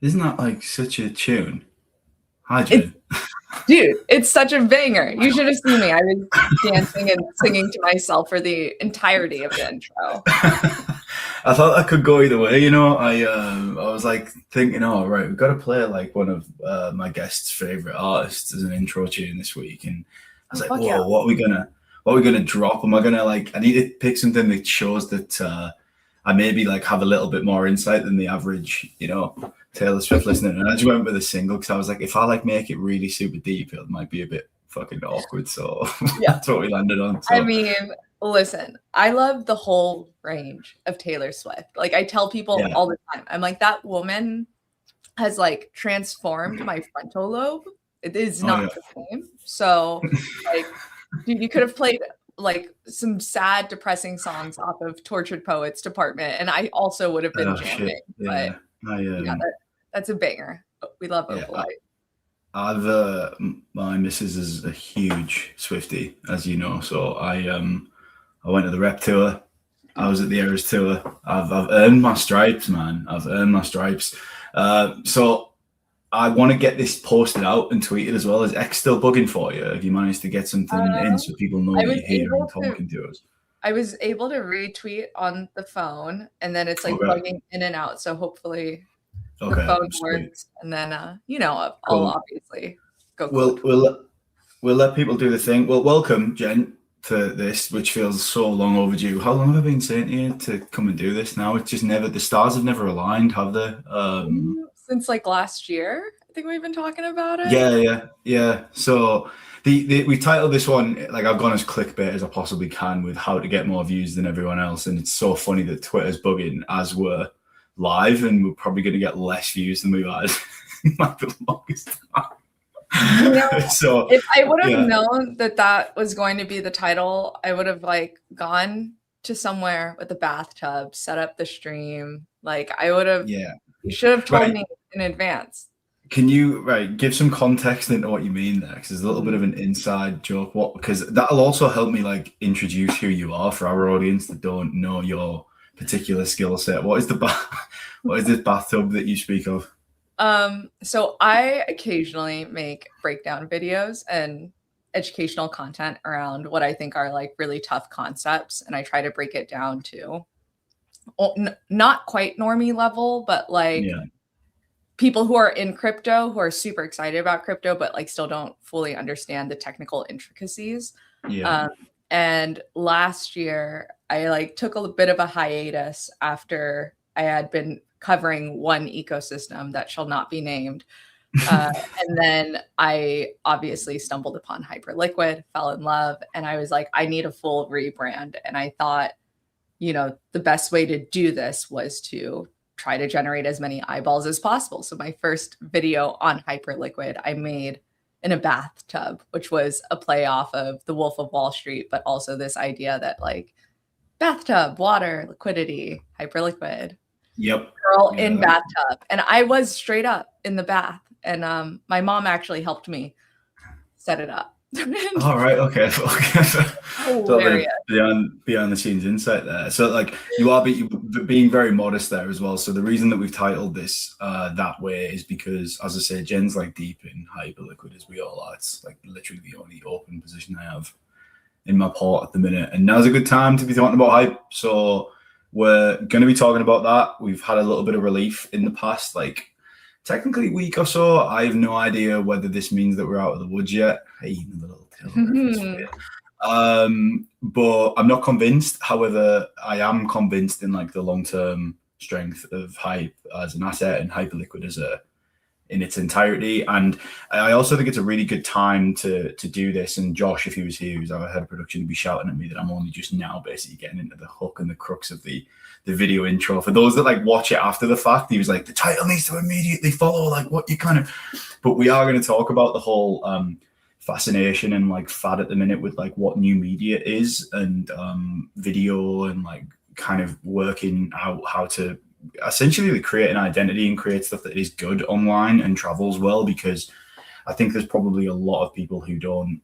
Isn't that like such a tune? Hi, It's Jen. Dude, it's such a banger. You should have seen me. I was dancing and singing to myself for the entirety of the intro. I thought that could go either way. I was like thinking, oh right, we've got to play like one of my guest's favorite artists as an intro tune this week, and I was Oh, like, fuck yeah. whoa, what are we gonna drop? Am I gonna like? I need to pick something that shows that I maybe like have a little bit more insight than the average, Taylor Swift listener. And I just went with a single because I was like, if I like make it really super deep, it might be a bit fucking awkward. So Yeah. that's what we landed on. I So mean, listen, I love the whole range of Taylor Swift. Like I tell people yeah, all the time, I'm like, that woman has like transformed my frontal lobe. It is oh yeah. not the same. So like, dude, you could have played like some sad, depressing songs off of Tortured Poets Department, and I also would have been Oh shit. jamming. But Yeah. I yeah, that's a banger. We love yeah. Opalite. I've my missus is a huge Swifty, as you know. So I went to the Rep tour. I was at the Eras tour. I've earned my stripes, man. I've earned my stripes. So I want to get this posted out and tweeted as well. Is X still bugging for you? Have you managed to get something in so people know I that was you're here and able to talking to us? I was able to retweet on the phone, and then it's like Okay. bugging in and out. So hopefully the Okay. phone Sweet. works, and then I'll Cool. obviously go We'll quote. we'll we'll let people do the thing. Well, welcome, Jen, to this, which feels so long overdue. How long have I been saying to you to come and do this now? It's just never, the stars have never aligned, have they? Since like last year. I think we've been talking about it. Yeah. So we titled this one, like I've gone as clickbait as I possibly can with how to get more views than everyone else. And it's so funny that Twitter's bugging as we're live, and we're probably going to get less views than we've had in like the longest You know, time. So if I would have yeah. known that that was going to be the title, I would have like gone to somewhere with a bathtub, set up the stream. Like I would have, Yeah. you should have told Right. me in advance. Can you give some context into what you mean there? Because there's a little bit of an inside joke. What? Because that'll also help me like introduce who you are for our audience that don't know your particular skill set. What is what is this bathtub that you speak of? So I occasionally make breakdown videos and educational content around what I think are like really tough concepts, and I try to break it down to not quite normie level, but like Yeah. people who are in crypto who are super excited about crypto, but like still don't fully understand the technical intricacies. Yeah. Um, and last year, I like took a bit of a hiatus after I had been covering one ecosystem that shall not be named. And then I obviously stumbled upon Hyperliquid, fell in love, and I was like, I need a full rebrand. And I thought, the best way to do this was to try to generate as many eyeballs as possible. So my first video on Hyperliquid, I made in a bathtub, which was a play off of The Wolf of Wall Street, but also this idea that like bathtub, water, liquidity, Hyperliquid, Yep. girl in Yeah. bathtub. And I was straight up in the bath. And my mom actually helped me set it up. All right. Okay. So Hilarious. the behind the scenes insight there. So like you are being very modest there as well. So the reason that we've titled this that way is because, as I say, Jen's like deep in Hyperliquid as we all are. It's like literally the only open position I have in my port at the minute, and now's a good time to be talking about hype. So we're going to be talking about that. We've had a little bit of relief in the past, like technically week or so. I have no idea whether this means that we're out of the woods yet. Hey, another little tail reference for you. But I'm not convinced. However, I am convinced in like the long-term strength of hype as an asset and Hyperliquid as in its entirety. And I also think it's a really good time to do this. And Josh, if he was here, who's our head of production, would be shouting at me that I'm only just now basically getting into the hook and the crux of the video intro. For those that like watch it after the fact, he was like, the title needs to immediately follow like what you kind of, but we are going to talk about the whole fascination and like fad at the minute with like what new media is and video and like kind of working out how to essentially create an identity and create stuff that is good online and travels well, because I think there's probably a lot of people who don't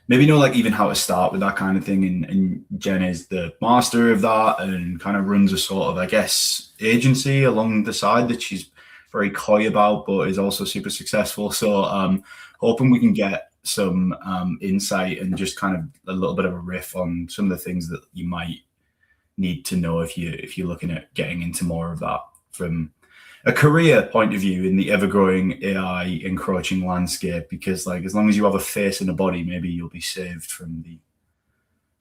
maybe know like even how to start with that kind of thing, and Jen is the master of that and kind of runs a sort of, I guess, agency along the side that she's very coy about, but is also super successful. So hoping we can get some insight and just kind of a little bit of a riff on some of the things that you might need to know if you're looking at getting into more of that from a career point of view in the ever-growing AI encroaching landscape. Because like as long as you have a face and a body, maybe you'll be saved from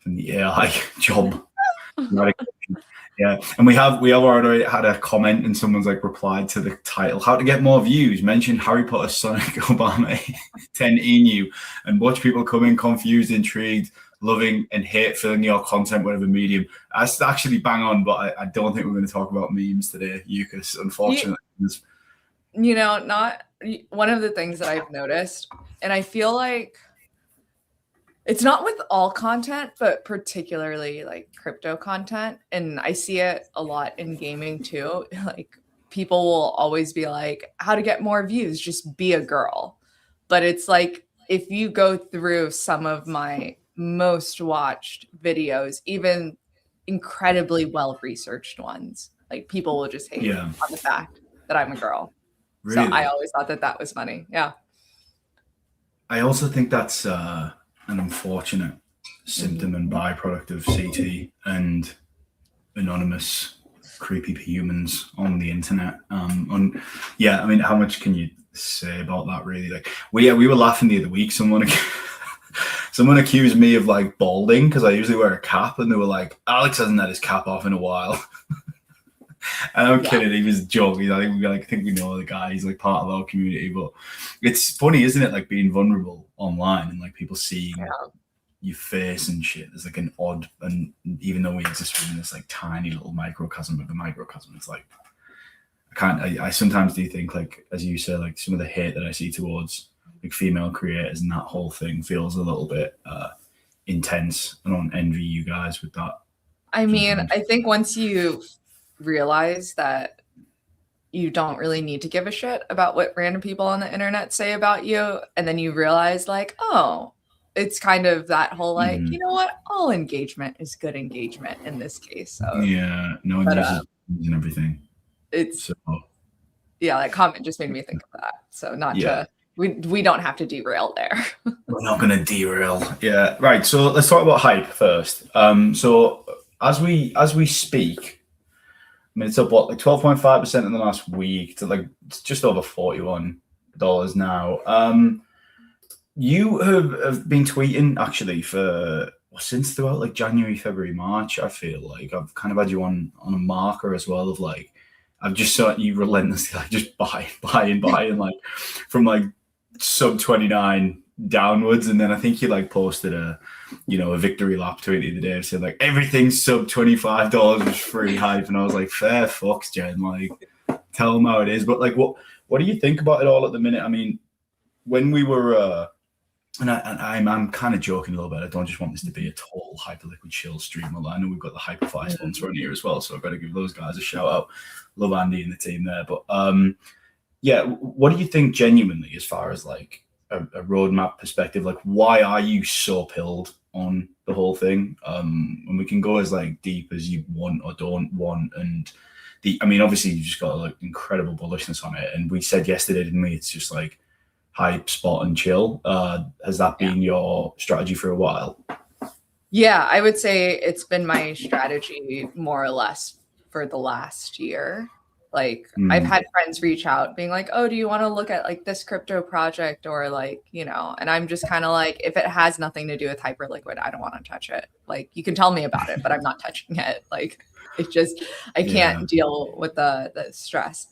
the AI job. Yeah, and we have already had a comment, and someone's like replied to the title: "How to get more views? Mention Harry Potter, Sonic, Obama, 10 Enu, and watch people come in confused, intrigued, loving, and hate filling your content, whatever medium." That's actually bang on, but I don't think we're going to talk about memes today, Eucas. Unfortunately, not one of the things that I've noticed, and I feel like it's not with all content, but particularly like crypto content. And I see it a lot in gaming too. Like people will always be like, how to get more views, just be a girl. But it's like, if you go through some of my most watched videos, even incredibly well-researched ones, like people will just hate on the fact that I'm a girl. Really? So I always thought that was funny. Yeah. I also think that's an unfortunate symptom and byproduct of CT and anonymous creepy humans on the internet. I mean, how much can you say about that really? Like we were laughing the other week. Someone accused me of like balding because I usually wear a cap, and they were like, Alex hasn't had his cap off in a while. And I'm kidding, he was joking. I think we know the guy, he's like part of our community. But it's funny, isn't it, like being vulnerable online and like people seeing your face and shit. There's like an odd, and even though we exist within this like tiny little microcosm of the microcosm, it's like I sometimes do think, like as you say, like some of the hate that I see towards like female creators and that whole thing feels a little bit intense. I don't envy you guys with that. I mean, I think once you realize that you don't really need to give a shit about what random people on the internet say about you, and then you realize like, oh, it's kind of that whole like, you know what, all engagement is good engagement in this case. So yeah, no one uses and everything. It's that comment just made me think of that. So we don't have to derail there. We're not going to derail. Yeah, right. So let's talk about hype first. So as we speak, I mean, it's up like 12.5% in the last week to like just over $41 now. You have been tweeting actually since throughout like January, February, March. I feel like I've kind of had you on a marker as well of like I've just saw you relentlessly like just buy and like from like sub 29 downwards, and then I think you like posted a victory lap tweet the other day saying like everything sub $25 was free hype, and I was like, fair fucks, Jenn, like tell them how it is. But like what do you think about it all at the minute? I mean, when we were and I'm kind of joking a little bit. I don't just want this to be a total Hyperliquid chill stream. Although I know we've got the Hyperfly sponsor on here as well, so I've got to give those guys a shout out. Love Andy and the team there. But what do you think genuinely, as far as like a roadmap perspective? Like, why are you so pilled on the whole thing? And we can go as like deep as you want or don't want. And I mean, obviously you just got like incredible bullishness on it. And we said yesterday, didn't we? It's just like hype, spot, and chill. Has that been your strategy for a while? Yeah, I would say it's been my strategy more or less for the last year. Like I've had friends reach out being like, oh, do you want to look at like this crypto project or like, and I'm just kind of like, if it has nothing to do with Hyperliquid, I don't want to touch it. Like you can tell me about it, but I'm not touching it. Like it's just, I can't deal with the stress.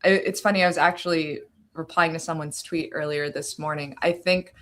It's funny. I was actually replying to someone's tweet earlier this morning. I think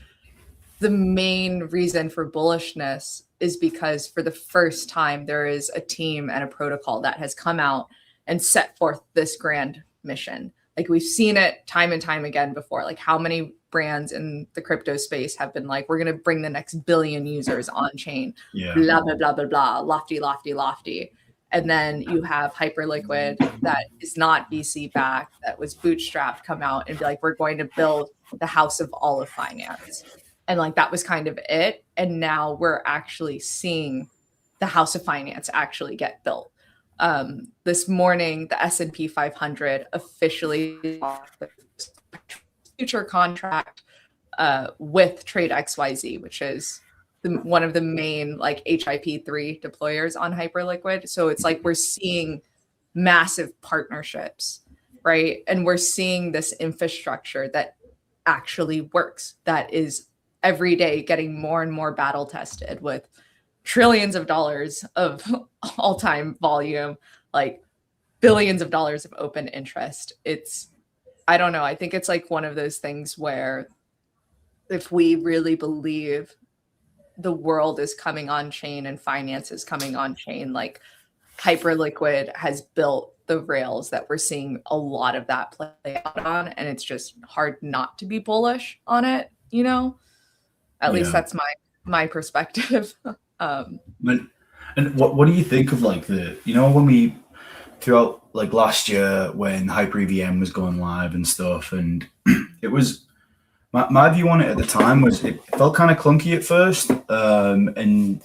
the main reason for bullishness is because for the first time, there is a team and a protocol that has come out and set forth this grand mission. Like we've seen it time and time again before. Like how many brands in the crypto space have been like, we're going to bring the next billion users on chain, blah, blah, blah, blah, blah, lofty, lofty, lofty. And then you have Hyperliquid that is not VC backed, that was bootstrapped, come out and be like, we're going to build the house of all of finance. And like, that was kind of it. And now we're actually seeing the house of finance actually get built. This morning, the S&P 500 officially future contract with Trade XYZ, which is one of the main like HIP3 deployers on Hyperliquid. So it's like we're seeing massive partnerships, right? And we're seeing this infrastructure that actually works, that is every day getting more and more battle tested with trillions of dollars of all-time volume, like billions of dollars of open interest. I don't know. I think it's like one of those things where if we really believe the world is coming on chain and finance is coming on chain, like Hyperliquid has built the rails that we're seeing a lot of that play out on. And it's just hard not to be bullish on it, you know? At least that's my perspective. And what do you think of like when we throughout like last year when Hyper EVM was going live and stuff, and it was my view on it at the time was it felt kind of clunky at first, and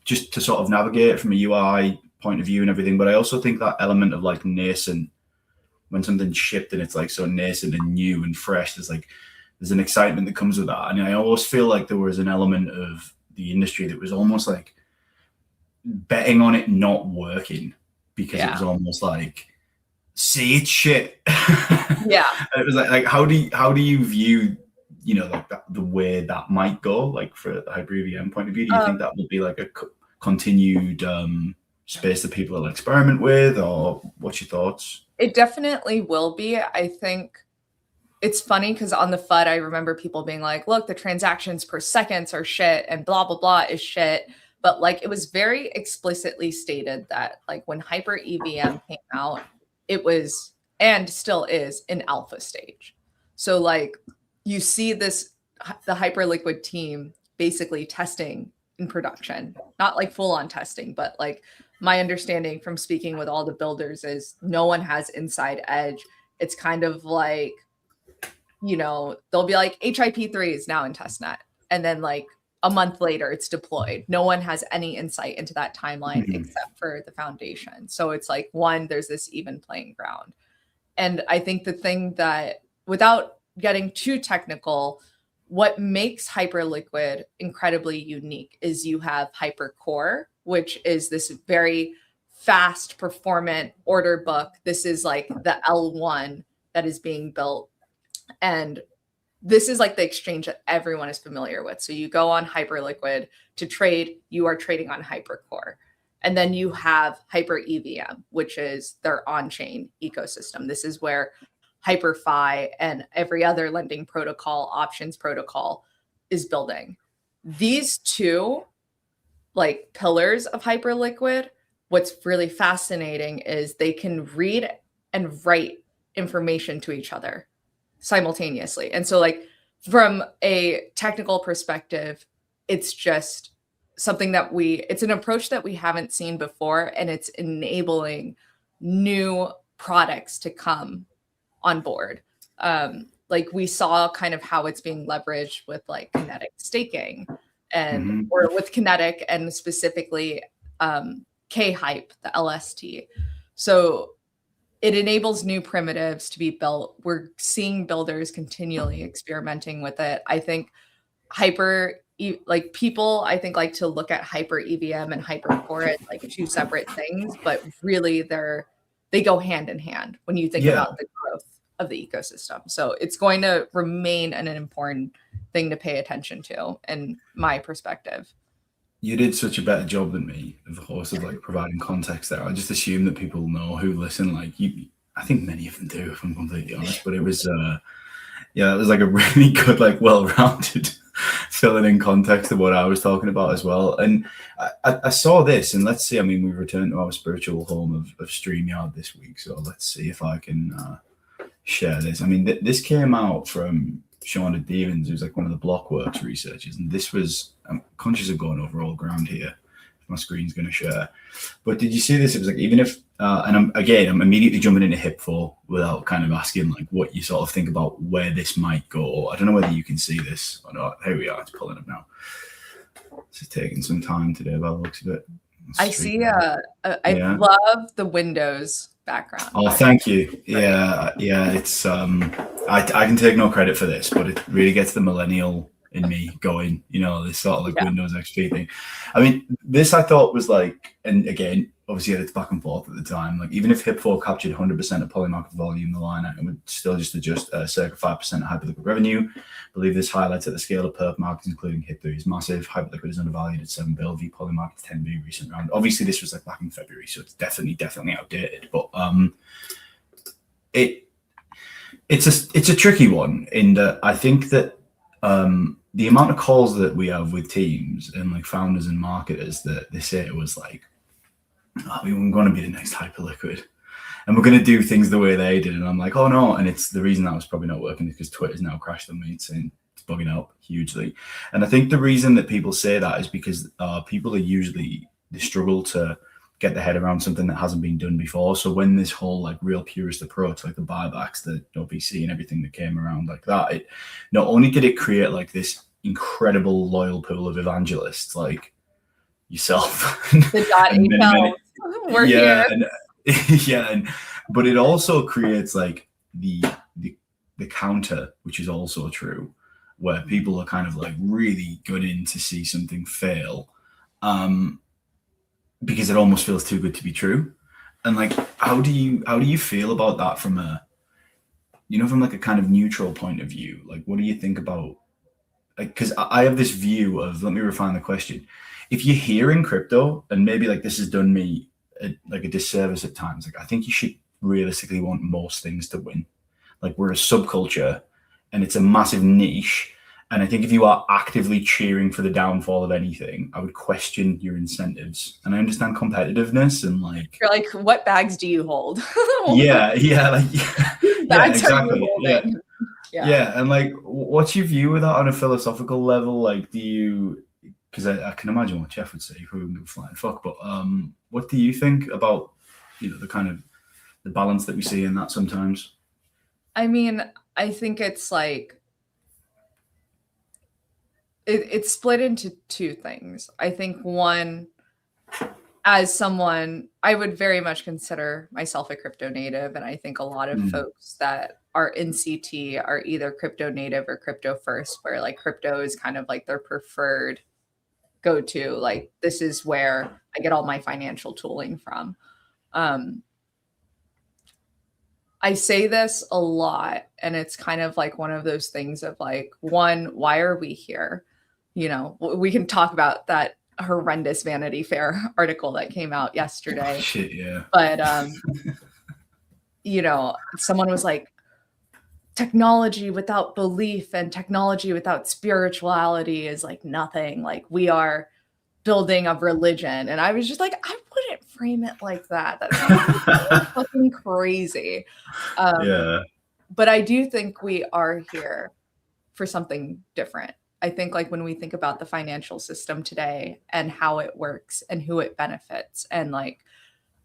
just to sort of navigate it from a UI point of view and everything. But I also think that element of like nascent, when something's shipped and it's like so nascent and new and fresh, there's an excitement that comes with that. And I always feel like there was an element of the industry that was almost like betting on it not working, because it was almost like, see, it's shit. Yeah. It was like how do you view, like the way that might go, like for the Hyper EVM point of view? Do you think that would be like a continued space that people will experiment with, or what's your thoughts? It definitely will be. I think it's funny because on the FUD, I remember people being like, look, the transactions per seconds are shit and blah, blah, blah is shit. But like, it was very explicitly stated that like when Hyper EVM came out, it was, and still is, in alpha stage. So like you see the Hyperliquid team basically testing in production, not like full on testing, but like my understanding from speaking with all the builders is no one has inside edge. It's kind of like, they'll be like HIP3 is now in testnet. And then like a month later it's deployed. No one has any insight into that timeline except for the foundation. So it's like, one, there's this even playing ground. And I think the thing that, without getting too technical, what makes Hyperliquid incredibly unique is you have Hypercore, which is this very fast, performant order book. This is like the L1 that is being built. And this is like the exchange that everyone is familiar with. So you go on Hyperliquid to trade, you are trading on Hypercore. And then you have Hyper EVM, which is their on-chain ecosystem. This is where HyperFi and every other lending protocol, options protocol is building. These two like pillars of Hyperliquid, what's really fascinating is they can read and write information to each other simultaneously. And so like from a technical perspective, it's just something that it's an approach that we haven't seen before, and it's enabling new products to come on board. Like we saw kind of how it's being leveraged with like kinetic staking and or with kinetic and specifically K-Hype, the LST. So it enables new primitives to be built. We're seeing builders continually experimenting with it. I think people, I think, like to look at Hyper EVM and Hypercore as like two separate things, but really they go hand in hand when you think about the growth of the ecosystem. So it's going to remain an important thing to pay attention to, in my perspective. You did such a better job than me, of course, of like providing context there. I just assume that people know who listen. Like you, I think many of them do, if I'm completely honest. But it was, it was like a really good, like well-rounded filling in context of what I was talking about as well. And I saw this, and let's see. I mean, we've returned to our spiritual home of StreamYard this week, so let's see if I can share this. I mean, this came out from Shauna Devens, who's like one of the Blockworks researchers, and this was, I'm conscious of going over all ground here. My screen's going to share, but did you see this? It was like, even if, and I'm immediately jumping into HIP4 without kind of asking like what you sort of think about where this might go. I don't know whether you can see this or not. Here we are, it's pulling up now. This is taking some time today by the looks of it. I see. I love the Windows background. Oh, thank you. Yeah. It's I can take no credit for this, but it really gets the millennial in me going. This sort of like Windows XP thing. I mean, this I thought was like, and again, obviously it's back and forth at the time. Like even if HIP4 captured 100% of polymarket volume, the line item would still just adjust circa 5% of Hyperliquid revenue. I believe this highlights that the scale of perp markets, including HIP3, is massive. Hyperliquid is undervalued at 7 bill v polymarket 10 v recent round. Obviously, this was like back in February, so it's definitely outdated. But it's a tricky one in that I think that the amount of calls that we have with teams and like founders and marketers that they say it was like, we're going to be the next Hyperliquid and we're going to do things the way they did. And I'm like, oh no. And it's the reason that was probably not working is because Twitter's now crashed on me. It's bugging out hugely. And I think the reason that people say that is because people they struggle to get their head around something that hasn't been done before. So when this whole like real purist approach, like the buybacks, the no VC and everything that came around like that, it not only did it create like this incredible loyal pool of evangelists like yourself, the we're here. But it also creates like the counter, which is also true, where people are kind of like really gunning to see something fail, because it almost feels too good to be true. And like, how do you feel about that from from like a kind of neutral point of view? Like, what do you think about, like, because I have this view of, let me refine the question. If you're here in crypto, and maybe like this has done me like a disservice at times, like I think you should realistically want most things to win. Like we're a subculture and it's a massive niche. And I think if you are actively cheering for the downfall of anything, I would question your incentives. And I understand competitiveness and like, you're like, what bags do you hold? Exactly. Yeah. And like, what's your view of that on a philosophical level? Like, do you, because I can imagine what Jeff would say, who wouldn't give a flying fuck, but what do you think about, the kind of the balance that we see in that sometimes? I mean, I think it's like, it's split into two things. I think one, as someone, I would very much consider myself a crypto native. And I think a lot of folks that are in CT are either crypto native or crypto first, where like crypto is kind of like their preferred go-to. Like, this is where I get all my financial tooling from. I say this a lot, and it's kind of like one of those things of like, one, why are we here? We can talk about that horrendous Vanity Fair article that came out yesterday. Oh, shit, yeah. But, someone was like, technology without belief and technology without spirituality is like nothing. Like, we are building a religion. And I was just like, I wouldn't frame it like that. That's fucking crazy. But I do think we are here for something different. I think like when we think about the financial system today and how it works and who it benefits, and like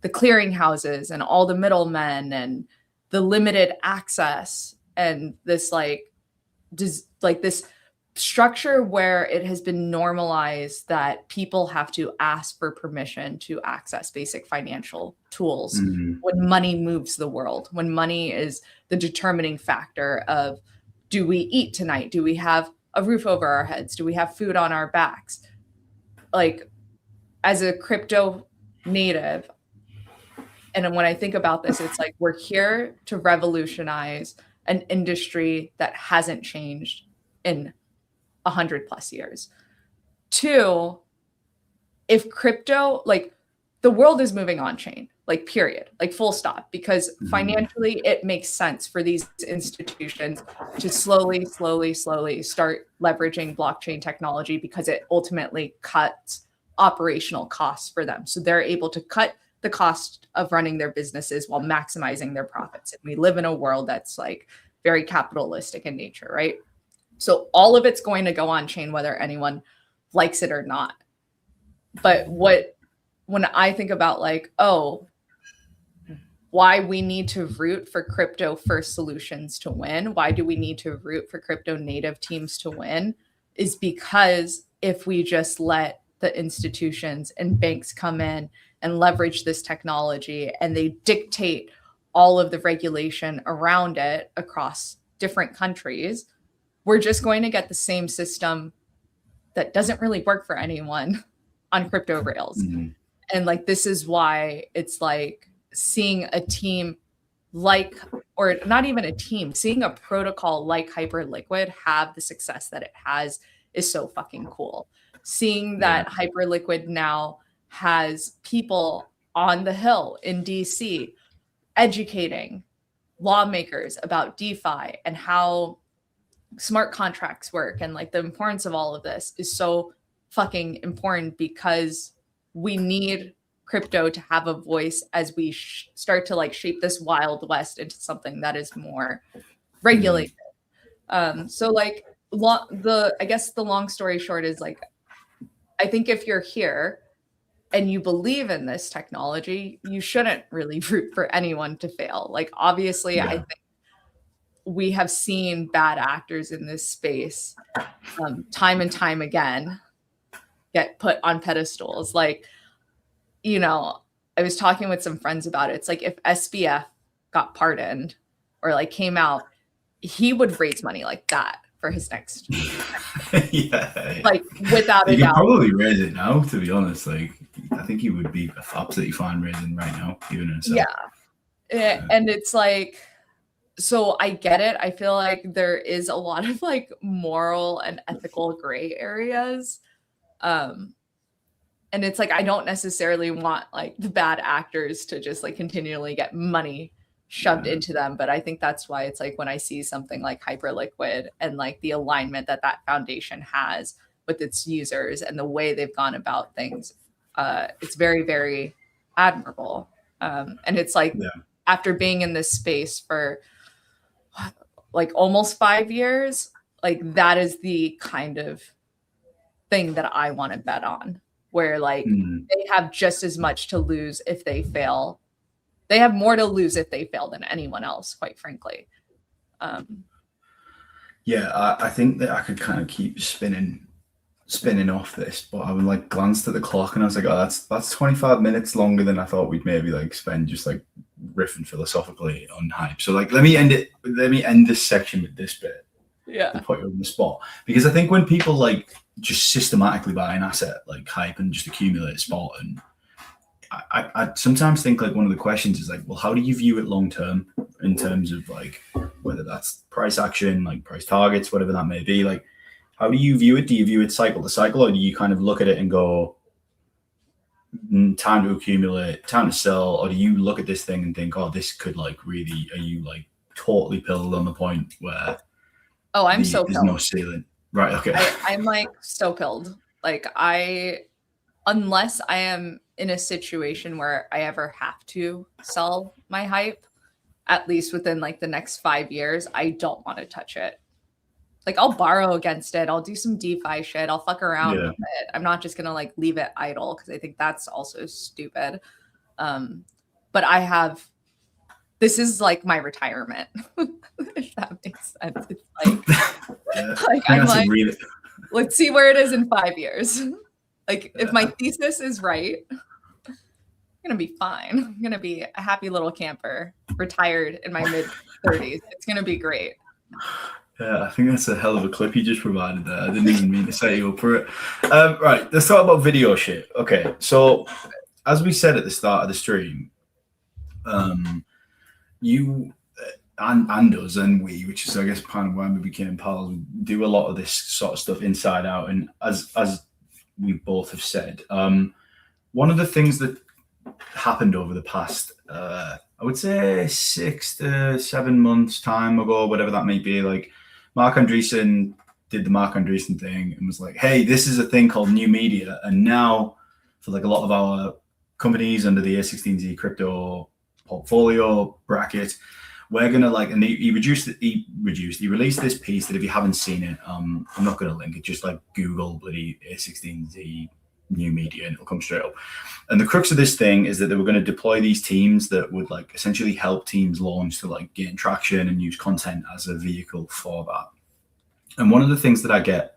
the clearinghouses and all the middlemen and the limited access and this this structure where it has been normalized that people have to ask for permission to access basic financial tools when money moves the world, when money is the determining factor of, do we eat tonight? Do we have a roof over our heads? Do we have food on our backs? Like, as a crypto native, and when I think about this, it's like, we're here to revolutionize an industry that hasn't changed in 100+ years. Two, if crypto, like, the world is moving on chain, like, period, like, full stop, because financially it makes sense for these institutions to slowly start leveraging blockchain technology, because it ultimately cuts operational costs for them. So they're able to cut the cost of running their businesses while maximizing their profits. And we live in a world that's like very capitalistic in nature, right? So all of it's going to go on chain, whether anyone likes it or not. But when I think about like, why we need to root for crypto first solutions to win, why do we need to root for crypto native teams to win, is because if we just let the institutions and banks come in and leverage this technology, and they dictate all of the regulation around it across different countries, we're just going to get the same system that doesn't really work for anyone on crypto rails. Mm-hmm. And like, this is why it's like seeing a team like, or not even a team, seeing a protocol like Hyperliquid have the success that it has is so fucking cool. Seeing that Hyperliquid now has people on the Hill in DC educating lawmakers about DeFi and how smart contracts work, and like the importance of all of this is so fucking important, because we need crypto to have a voice as we start to like shape this wild west into something that is more regulated. So like I guess the long story short is like, I think if you're here and you believe in this technology, you shouldn't really root for anyone to fail. Like, obviously, I think we have seen bad actors in this space time and time again get put on pedestals. Like, you know, I was talking with some friends about it. It's like if SBF got pardoned or like came out, he would raise money like that for his next. Like, without a doubt. He could probably raise it now, to be honest. Like, I think he would be absolutely fine raising right now, even in himself. And it's like, so I get it. I feel like there is a lot of like moral and ethical gray areas. And it's like, I don't necessarily want like the bad actors to just like continually get money shoved into them. But I think that's why it's like when I see something like Hyperliquid and like the alignment that that foundation has with its users and the way they've gone about things, it's very, very admirable. And it's like, after being in this space for like almost 5 years, like that is the kind of thing that I want to bet on, where like they have just as much to lose if they fail. They have more to lose if they fail than anyone else, quite frankly. I think that I could kind of keep spinning off this, but I would like glanced at the clock and I was like, oh, that's 25 minutes longer than I thought we'd maybe like spend just like riffing philosophically on hype. So like, let me end this section with this bit. To put you on the spot, because I think when people like just systematically buy an asset like hype and just accumulate spot, and I sometimes think like one of the questions is like, well, how do you view it long term in terms of like whether that's price action, like price targets, whatever that may be? Like, how do you view it? Do you view it cycle to cycle, or do you kind of look at it and go, time to accumulate, time to sell? Or do you look at this thing and think, oh, this could like really, are you like totally pilled on the point where I'm so there's pilled. no ceiling? Right, okay. I'm like so pilled. Like unless I am in a situation where I ever have to sell my hype, at least within like the next 5 years, I don't want to touch it. Like, I'll borrow against it. I'll do some DeFi shit. I'll fuck around with it. I'm not just going to like leave it idle, because I think that's also stupid. But this is like my retirement, if that makes sense. It's like, I'm like, let's see where it is in 5 years. Like, if my thesis is right, I'm going to be fine. I'm going to be a happy little camper, retired in my mid 30s. It's going to be great. Yeah, I think that's a hell of a clip you just provided there. I didn't even mean to set you up for it. Right, let's talk about video shit. Okay, so as we said at the start of the stream, you and us and we, which is I guess kind of why we became pals, do a lot of this sort of stuff inside out. And as we both have said, one of the things that happened over the past, I would say 6 to 7 months time ago, whatever that may be, like Mark Andreessen did the Mark Andreessen thing and was like, hey, this is a thing called new media. And now for like a lot of our companies under the A16Z crypto portfolio bracket, we're gonna like, and he released this piece that if you haven't seen it, I'm not gonna link it, just like Google bloody A16Z new media and it'll come straight up. And the crux of this thing is that they were going to deploy these teams that would like essentially help teams launch to like gain traction and use content as a vehicle for that. And one of the things that I get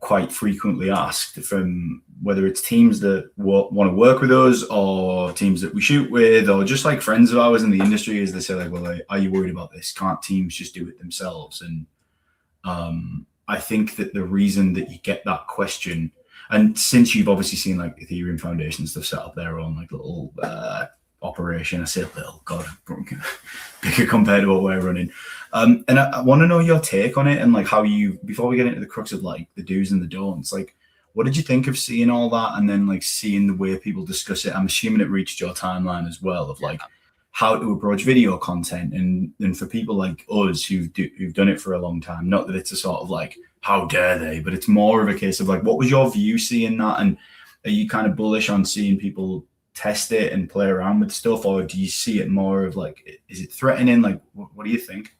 quite frequently asked from whether it's teams that want to work with us or teams that we shoot with or just like friends of ours in the industry, is they say like, well, are you worried about this? Can't teams just do it themselves? And I think that the reason that you get that question, and since you've obviously seen like Ethereum Foundation stuff set up their own like little operation, I say little, God, bigger compared to what we're running. And I want to know your take on it and like how you, before we get into the crux of like the do's and the don'ts, like what did you think of seeing all that and then like seeing the way people discuss it? I'm assuming it reached your timeline as well of like how to approach video content and for people like us who've done it for a long time, not that it's a sort of like, how dare they, but it's more of a case of like, what was your view seeing that? And are you kind of bullish on seeing people test it and play around with stuff, or do you see it more of like, is it threatening? Like, what do you think?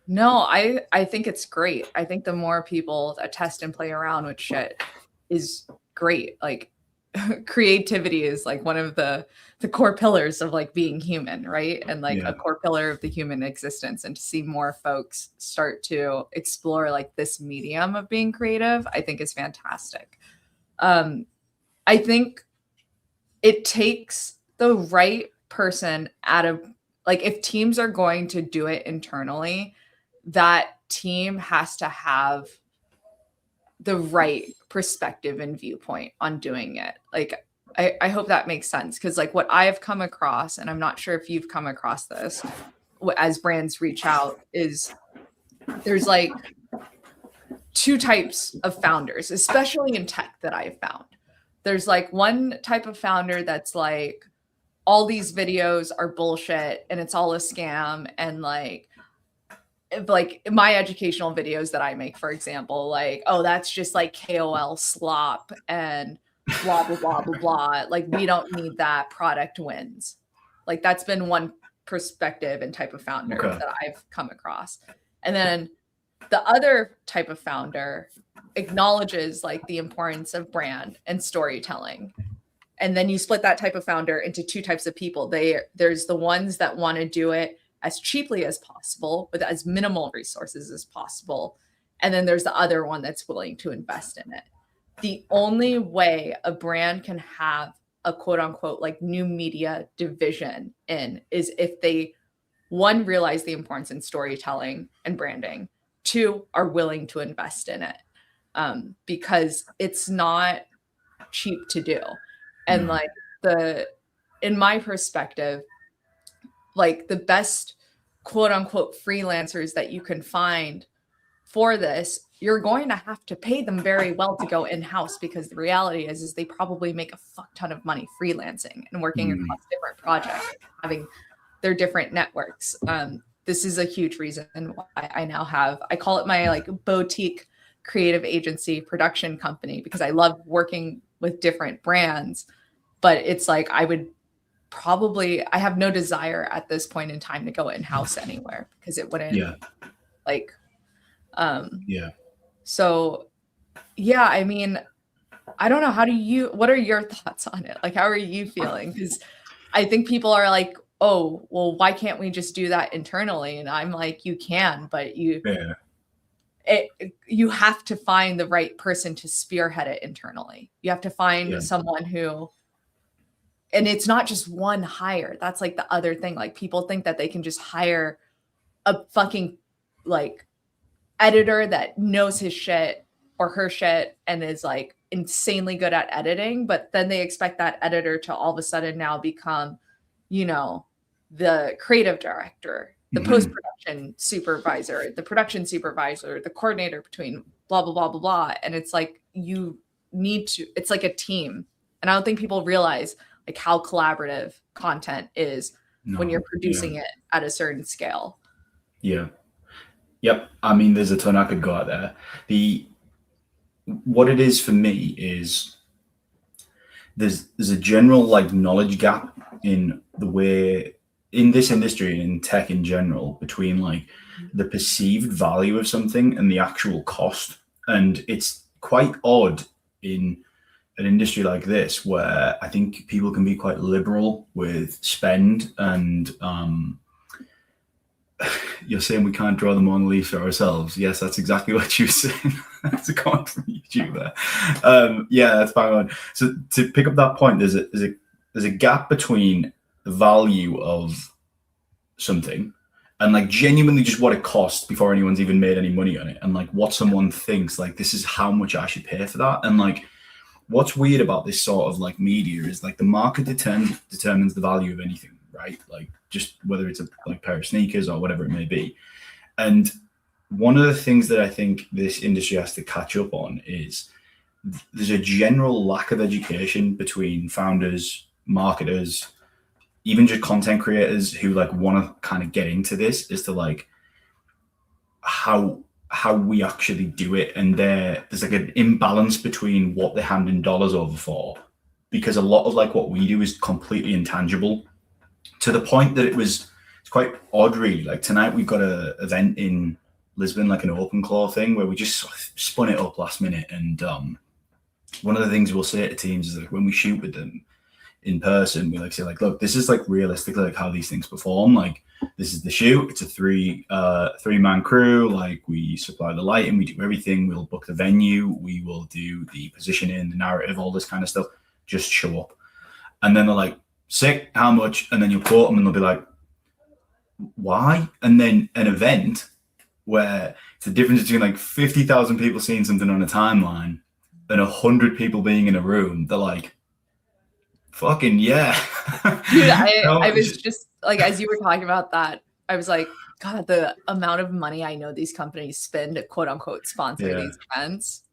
No, I think it's great. I think the more people that test and play around with shit is great. Like creativity is like one of the core pillars of like being human, right? And like a core pillar of the human existence. And to see more folks start to explore like this medium of being creative, I think is fantastic. I think it takes the right person out of like, if teams are going to do it internally, that team has to have the right perspective and viewpoint on doing it. Like, I hope that makes sense. Cause like what I've come across, and I'm not sure if you've come across this as brands reach out, is there's like two types of founders, especially in tech that I've found. There's like one type of founder that's like, all these videos are bullshit and it's all a scam. And like my educational videos that I make, for example, like, oh, that's just like KOL slop and blah, blah, blah, blah, blah. Like, we don't need that, product wins. Like, that's been one perspective and type of founder that I've come across. And then the other type of founder acknowledges like the importance of brand and storytelling. And then you split that type of founder into two types of people. There's the ones that want to do it as cheaply as possible with as minimal resources as possible. And then there's the other one that's willing to invest in it. The only way a brand can have a quote unquote like new media division is if they, one, realize the importance in storytelling and branding, two, are willing to invest in it, because it's not cheap to do. And like in my perspective, like the best quote unquote freelancers that you can find for this, you're going to have to pay them very well to go in-house, because the reality is they probably make a fuck ton of money freelancing and working across different projects, having their different networks. This is a huge reason why I now have, I call it my like boutique creative agency production company, because I love working with different brands. But it's like, I have no desire at this point in time to go in-house anywhere, because it wouldn't So yeah, I mean, I don't know. What are your thoughts on it? Like, how are you feeling? Because I think people are like, oh, well, why can't we just do that internally? And I'm like, you can, but you have to find the right person to spearhead it internally. You have to find someone who, and it's not just one hire. That's like the other thing. Like, people think that they can just hire a fucking like editor that knows his shit or her shit and is like insanely good at editing, but then they expect that editor to all of a sudden now become, you know, the creative director, the post-production supervisor, the production supervisor, the coordinator between blah, blah, blah, blah, blah. And it's like, it's like a team. And I don't think people realize like how collaborative content is when you're producing it at a certain scale. Yeah. Yep. I mean, there's a ton I could go out there. What it is for me is there's a general like knowledge gap in the way in this industry and in tech in general between like the perceived value of something and the actual cost. And it's quite odd in an industry like this, where I think people can be quite liberal with spend and you're saying we can't draw the Mona Lisa ourselves. Yes, that's exactly what you're saying. That's a comment from YouTuber. Yeah, that's bang on. So to pick up that point, there's a gap between the value of something and like genuinely just what it costs before anyone's even made any money on it, and like what someone thinks like this is how much I should pay for that. And like what's weird about this sort of like media is like the market determines the value of anything, right? Like just whether it's a like pair of sneakers or whatever it may be. And one of the things that I think this industry has to catch up on is there's a general lack of education between founders, marketers, even just content creators who like want to kind of get into this as to like how we actually do it. And there's like an imbalance between what they're handing dollars over for, because a lot of like what we do is completely intangible, to the point that it's quite odd really. Like tonight we've got a event in Lisbon, like an open claw thing where we just sort of spun it up last minute. And one of the things we'll say to teams is like when we shoot with them in person, we like say like, look, this is like realistically like how these things perform. Like this is the shoot. It's a three-man crew. Like we supply the lighting, we do everything. We'll book the venue. We will do the positioning, the narrative, all this kind of stuff. Just show up. And then they're like, sick, how much? And then you'll quote them and they'll be like, why? And then an event where it's the difference between like 50,000 people seeing something on a timeline and 100 people being in a room, they're like, fucking yeah. Dude, I was just like, as you were talking about that, I was like, God, the amount of money I know these companies spend to quote unquote sponsor these events.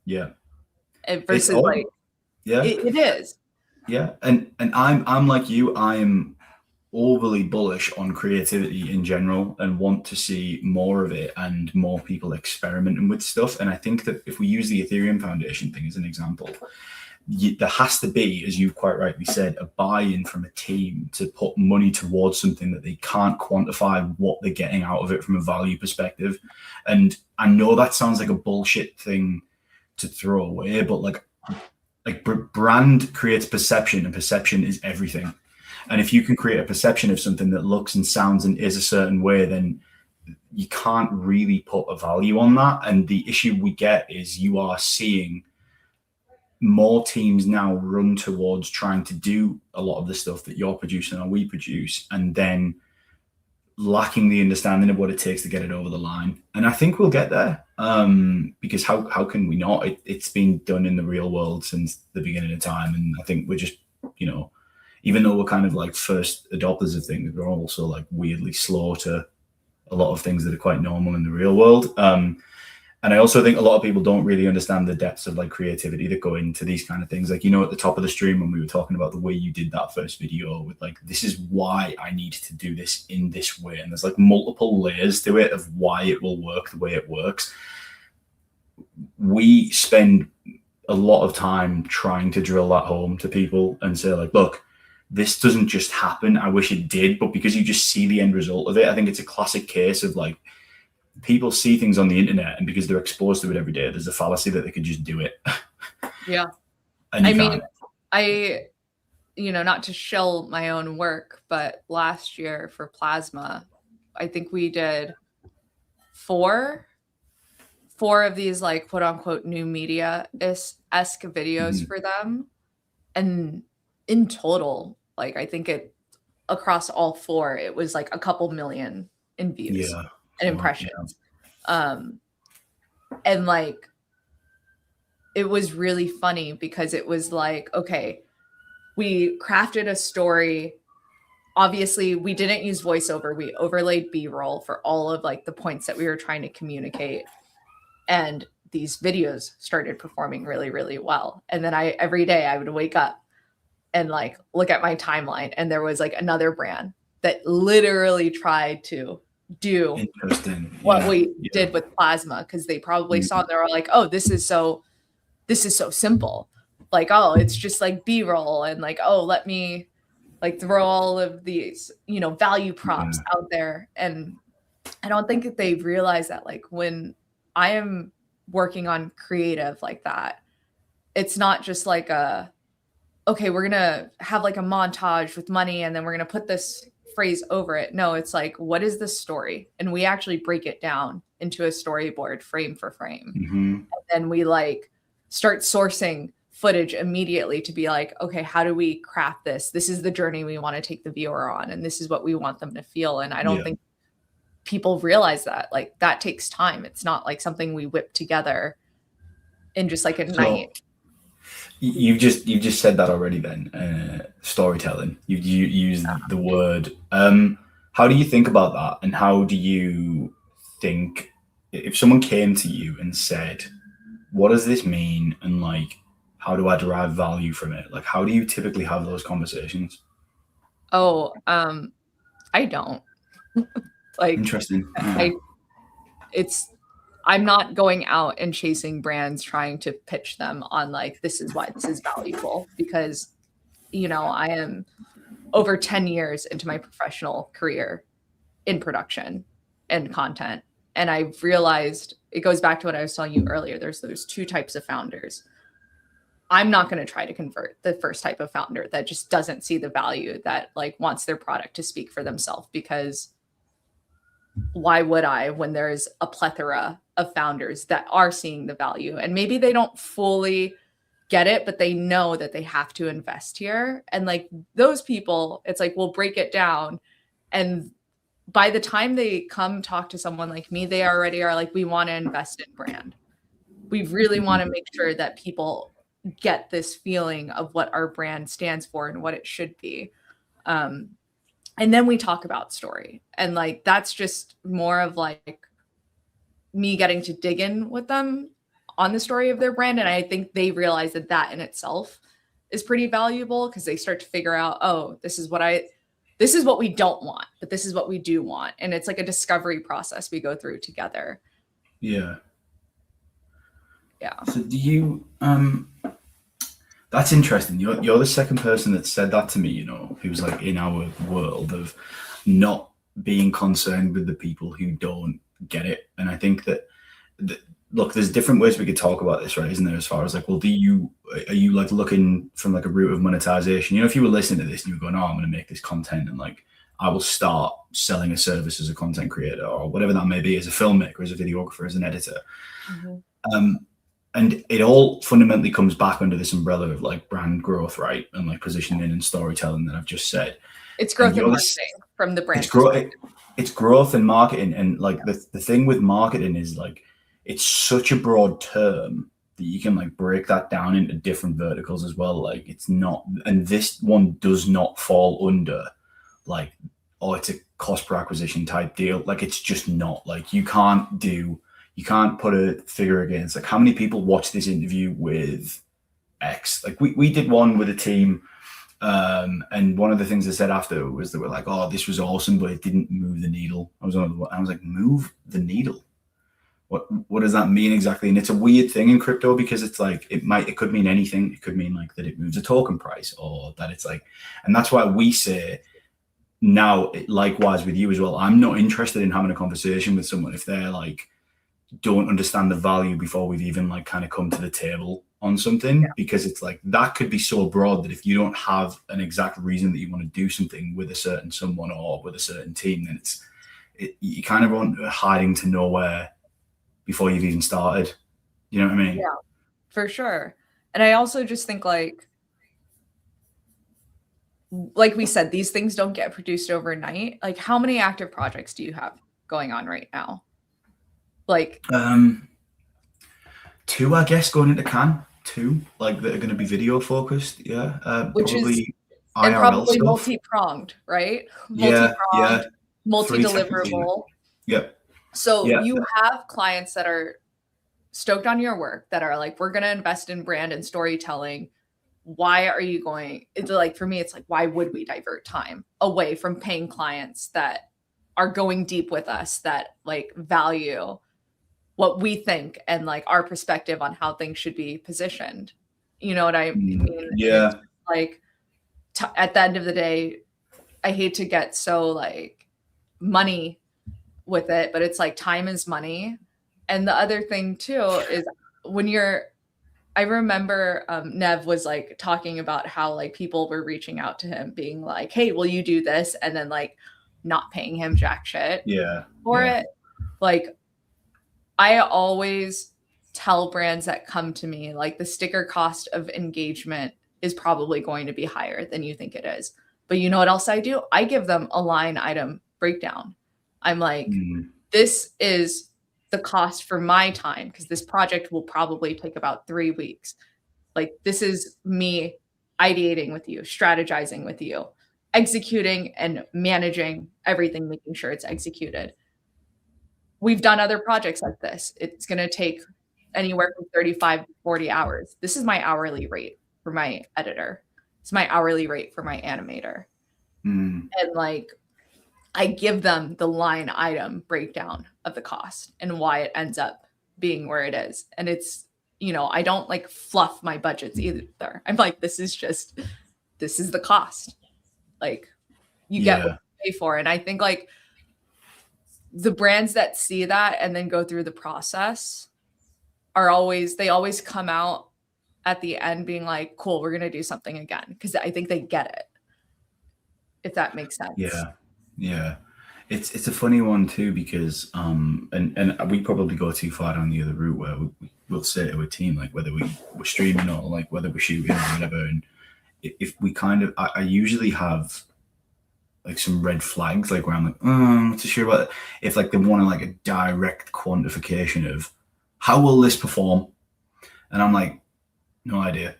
Yeah. Versus like, yeah, it is. Yeah. And I'm like you, I'm overly bullish on creativity in general and want to see more of it and more people experimenting with stuff. And I think that if we use the Ethereum Foundation thing as an example, there has to be, as you quite rightly said, a buy-in from a team to put money towards something that they can't quantify what they're getting out of it from a value perspective. And I know that sounds like a bullshit thing to throw away, but like brand creates perception, and perception is everything. And if you can create a perception of something that looks and sounds and is a certain way, then you can't really put a value on that. And the issue we get is you are seeing more teams now run towards trying to do a lot of the stuff that you're producing or we produce, and then lacking the understanding of what it takes to get it over the line. And I think we'll get there, because how can we not? It's been done in the real world since the beginning of time. And I think we're just, even though we're kind of like first adopters of things, we're also like weirdly slow to a lot of things that are quite normal in the real world. And I also think a lot of people don't really understand the depths of like creativity that go into these kind of things. Like, at the top of the stream when we were talking about the way you did that first video with like, this is why I need to do this in this way. And there's like multiple layers to it of why it will work the way it works. We spend a lot of time trying to drill that home to people and say like, look, this doesn't just happen. I wish it did, but because you just see the end result of it, I think it's a classic case of like, people see things on the internet, and because they're exposed to it every day, there's a fallacy that they could just do it. Yeah. And I mean, not to shill my own work, but last year for Plasma, I think we did four of these like quote unquote new media-esque videos for them. And in total, like I think across all four, it was like a couple million in views. Yeah. And impressions. And like it was really funny because it was like, okay, we crafted a story. Obviously we didn't use voiceover, we overlaid B-roll for all of like the points that we were trying to communicate, and these videos started performing really, really well. And then every day I would wake up and like look at my timeline, and there was like another brand that literally tried to do what we did with Plasma, because they probably saw, they were like, oh, this is so simple, like, oh, it's just like B-roll, and like, oh, let me like throw all of these value props out there. And I don't think that they realize that like when I am working on creative like that, it's not just like okay, we're gonna have like a montage with money, and then we're gonna put this phrase over it. No, it's like, what is the story? And we actually break it down into a storyboard frame for frame. And then we like start sourcing footage immediately to be like, okay, how do we craft this? This is the journey we want to take the viewer on, and this is what we want them to feel. And I don't think people realize that, like, that takes time. It's not like something we whip together in just like a night. You've just said that already then, storytelling. You used the word. How do you think about that? And how do you think, if someone came to you and said, what does this mean? And like, how do I derive value from it? Like, how do you typically have those conversations? Oh, I don't. Like, interesting. I'm not going out and chasing brands trying to pitch them on like, this is why this is valuable, because, you know, I am over 10 years into my professional career in production and content. And I've realized, it goes back to what I was telling you earlier. There's those two types of founders. I'm not going to try to convert the first type of founder that just doesn't see the value, that like wants their product to speak for themselves, because why would I, when there's a plethora of founders that are seeing the value, and maybe they don't fully get it, but they know that they have to invest here. And like those people, it's like, we'll break it down. And by the time they come talk to someone like me, they already are like, we want to invest in brand. We really want to make sure that people get this feeling of what our brand stands for and what it should be. And then we talk about story. And like, that's just more of like me getting to dig in with them on the story of their brand. And I think they realize that that in itself is pretty valuable, because they start to figure out, oh, this is what we don't want, but this is what we do want. And it's like a discovery process we go through together. Yeah. Yeah. So do you, that's interesting. You're the second person that said that to me, you know, who's like in our world of not being concerned with the people who don't get it. And I think that, look, there's different ways we could talk about this, right? Isn't there? As far as like, well, are you like looking from like a route of monetization? You know, if you were listening to this and you were going, oh, I'm going to make this content and like, I will start selling a service as a content creator or whatever that may be, as a filmmaker, as a videographer, as an editor. And it all fundamentally comes back under this umbrella of like brand growth, right? And like positioning and storytelling that I've just said. It's growth and marketing from the brand. It's growth and marketing. And like the thing with marketing is like, it's such a broad term that you can like break that down into different verticals as well. Like it's not, and this one does not fall under like, oh, it's a cost per acquisition type deal. Like it's just not. Like you can't put a figure against like how many people watch this interview with X. Like we did one with a team, and one of the things they said after was they were like, oh, this was awesome, but it didn't move the needle. I was like, move the needle? What does that mean exactly? And it's a weird thing in crypto, because it's like it could mean anything. It could mean like that it moves a token price, or that it's like, and that's why we say now, likewise with you as well, I'm not interested in having a conversation with someone if they're like don't understand the value before we've even like kind of come to the table on something, because it's like that could be so broad that if you don't have an exact reason that you want to do something with a certain someone or with a certain team, then you kind of want hiding to nowhere before you've even started. You know what I mean? Yeah, for sure. And I also just think like we said, these things don't get produced overnight. Like how many active projects do you have going on right now? Like 2, I guess, going into Cannes. 2, like that are going to be video focused. Yeah, which probably is IRL and probably stuff. Multi-pronged, right? Yeah, multi-deliverable. Yep. So you have clients that are stoked on your work, that are like, we're going to invest in brand and storytelling. Why are you going? It's like, for me, it's like, why would we divert time away from paying clients that are going deep with us, that like value what we think and like our perspective on how things should be positioned? You know what I mean? Yeah. Like at the end of the day, I hate to get so like money with it, but it's like time is money. And the other thing too is when I remember Nev was like talking about how like people were reaching out to him being like, hey, will you do this? And then like not paying him jack shit for it. Like I always tell brands that come to me, like the sticker cost of engagement is probably going to be higher than you think it is. But you know what else I do? I give them a line item breakdown. I'm like, this is the cost for my time because this project will probably take about 3 weeks. Like this is me ideating with you, strategizing with you, executing and managing everything, making sure it's executed. We've done other projects like this. It's going to take anywhere from 35 to 40 hours. This is my hourly rate for my editor. It's my hourly rate for my animator. And like, I give them the line item breakdown of the cost and why it ends up being where it is. And it's, you know, I don't like fluff my budgets either. I'm like, this is the cost. Like you get what you pay for. And I think like the brands that see that and then go through the process they always come out at the end being like, cool, we're going to do something again. Because I think they get it. If that makes sense. Yeah. It's a funny one too, because and we probably go too far down the other route where we'll say to a team, like whether we're streaming or like whether we're shooting or whatever, and if we kind of I usually have like some red flags, like where I'm like, I'm not too sure about it. If like they want like a direct quantification of how will this perform, and I'm like, no idea.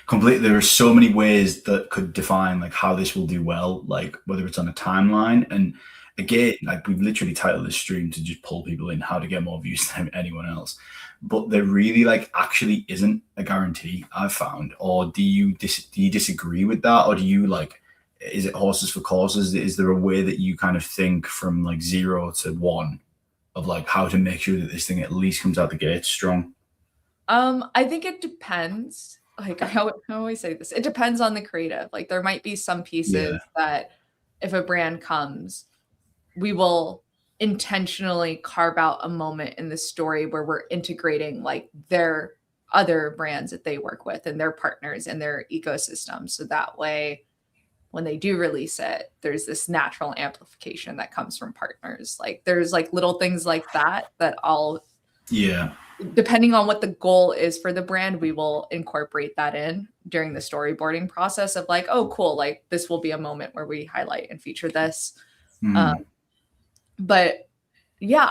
Completely. There are so many ways that could define like how this will do well, like whether it's on a timeline. And again, like we've literally titled this stream to just pull people in how to get more views than anyone else. But there really like actually isn't a guarantee, I've found. Or do you disagree with that? Or do you like, is it horses for courses? Is there a way that you kind of think from like 0 to 1 of like how to make sure that this thing at least comes out the gate strong? I think it depends. Like I always say this, it depends on the creative. Like there might be some pieces that if a brand comes, we will intentionally carve out a moment in the story where we're integrating like their other brands that they work with and their partners and their ecosystem. So that way, when they do release it, there's this natural amplification that comes from partners. Like there's like little things like that I'll depending on what the goal is for the brand, we will incorporate that in during the storyboarding process of like, oh, cool. Like this will be a moment where we highlight and feature this. But yeah,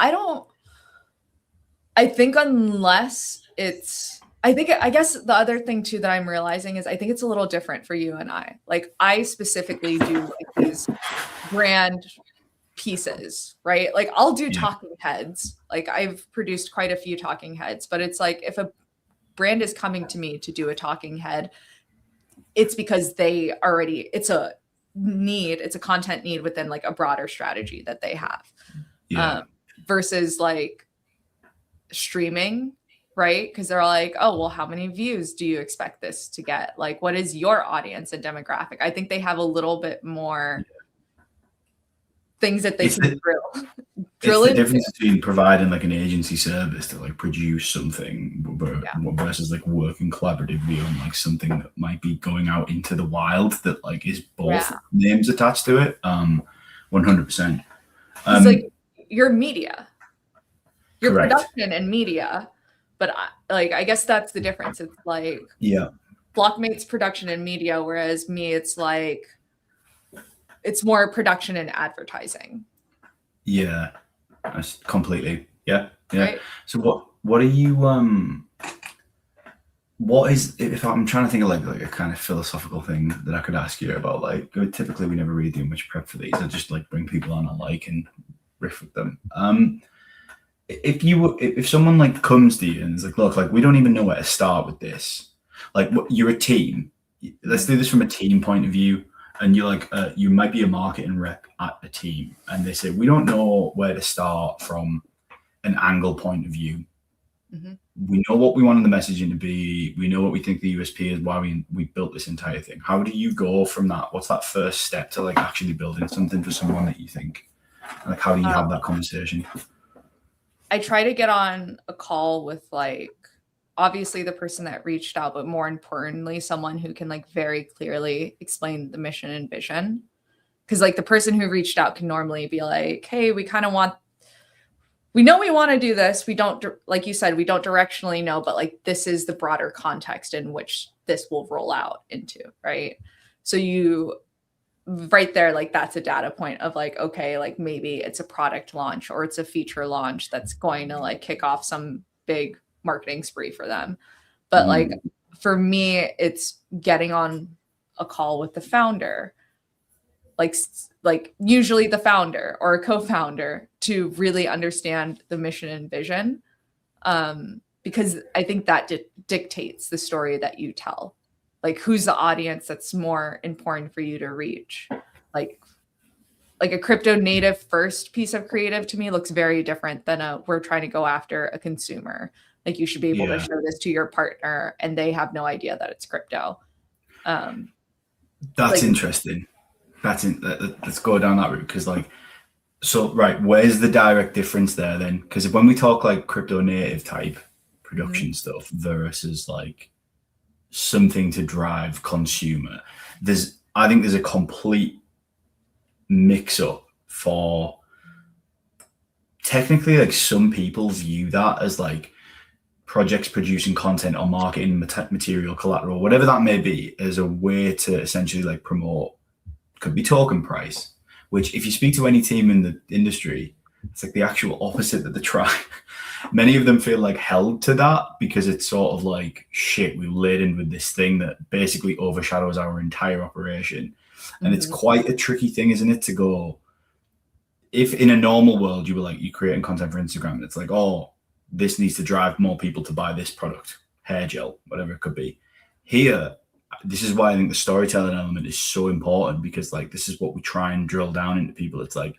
I think unless I guess the other thing too that I'm realizing is I think it's a little different for you and I. Like I specifically do like these brand pieces, right? Like I'll do talking heads. Like I've produced quite a few talking heads, but it's like if a brand is coming to me to do a talking head, it's because it's a content need within like a broader strategy that they have. Versus like streaming, right? Because they're like, oh, well, how many views do you expect this to get? Like, what is your audience and demographic? I think they have a little bit more things that they can drill. It's the difference between providing like an agency service to like produce something versus like working collaboratively on like something that might be going out into the wild that like is both names attached to it. 100%. It's like your media, your production and media, but I guess that's the difference. It's like Blockmates production and media, whereas me, it's like it's more production and advertising. Yeah, that's completely. Yeah. Right? So what are you what is, if I'm trying to think of like a kind of philosophical thing that I could ask you about, like typically we never really do much prep for these. I just like bring people on I like and riff with them. If someone like comes to you and is like, look, like we don't even know where to start with this. Like you're a team. Let's do this from a team point of view. And you're like, you might be a marketing rep at a team, and they say, we don't know where to start from an angle point of view. We know what we wanted the messaging to be. We know what we think the USP is, why we built this entire thing. How do you go from that? What's that first step to like actually building something for someone that you think? Like, how do you have that conversation? I try to get on a call with like obviously the person that reached out, but more importantly, someone who can like very clearly explain the mission and vision. Because like the person who reached out can normally be like, hey, we know we want to do this. We don't, like you said, we don't directionally know, but like this is the broader context in which this will roll out into, right? So you right there, like that's a data point of like, okay, like maybe it's a product launch or it's a feature launch that's going to like kick off some big marketing spree for them. But like for me, it's getting on a call with the founder, like usually the founder or a co-founder, to really understand the mission and vision, because I think that dictates the story that you tell. Like who's the audience that's more important for you to reach? Like a crypto native first piece of creative to me looks very different than we're trying to go after a consumer. Like you should be able to show this to your partner and they have no idea that it's crypto. That's interesting. Let's go down that route, because like, so right, where's the direct difference there then? Because when we talk like crypto native type production stuff versus like something to drive consumer, I think there's a complete mix up for technically, like some people view that as like projects producing content or marketing material, collateral, whatever that may be, as a way to essentially like promote, could be token price, which if you speak to any team in the industry, it's like the actual opposite that they try. Many of them feel like held to that because it's sort of like, shit, we're laden with this thing that basically overshadows our entire operation. And it's quite a tricky thing, isn't it, to go, if in a normal world you were like, you're creating content for Instagram and it's like, oh, this needs to drive more people to buy this product, hair gel, whatever it could be. Here, this is why I think the storytelling element is so important, because like this is what we try and drill down into people. It's like,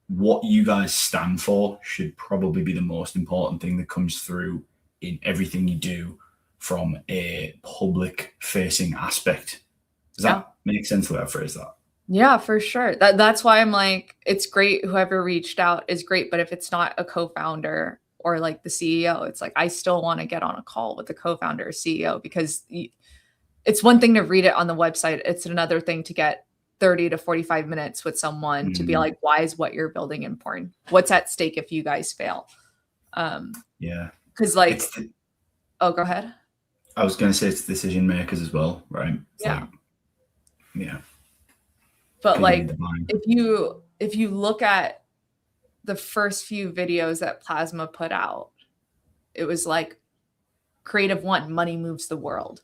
what you guys stand for should probably be the most important thing that comes through in everything you do from a public facing aspect. Does that make sense the way I phrase that? Yeah, for sure. That's why I'm like, it's great. Whoever reached out is great. But if it's not a co-founder or like the CEO, it's like, I still want to get on a call with the co-founder or CEO, because it's one thing to read it on the website. It's another thing to get 30 to 45 minutes with someone to be like, why is what you're building important? What's at stake if you guys fail? Because like, oh, go ahead. I was going to say it's decision makers as well, right? It's but like, if you look at the first few videos that Plasma put out, it was like, creative 1, money moves the world.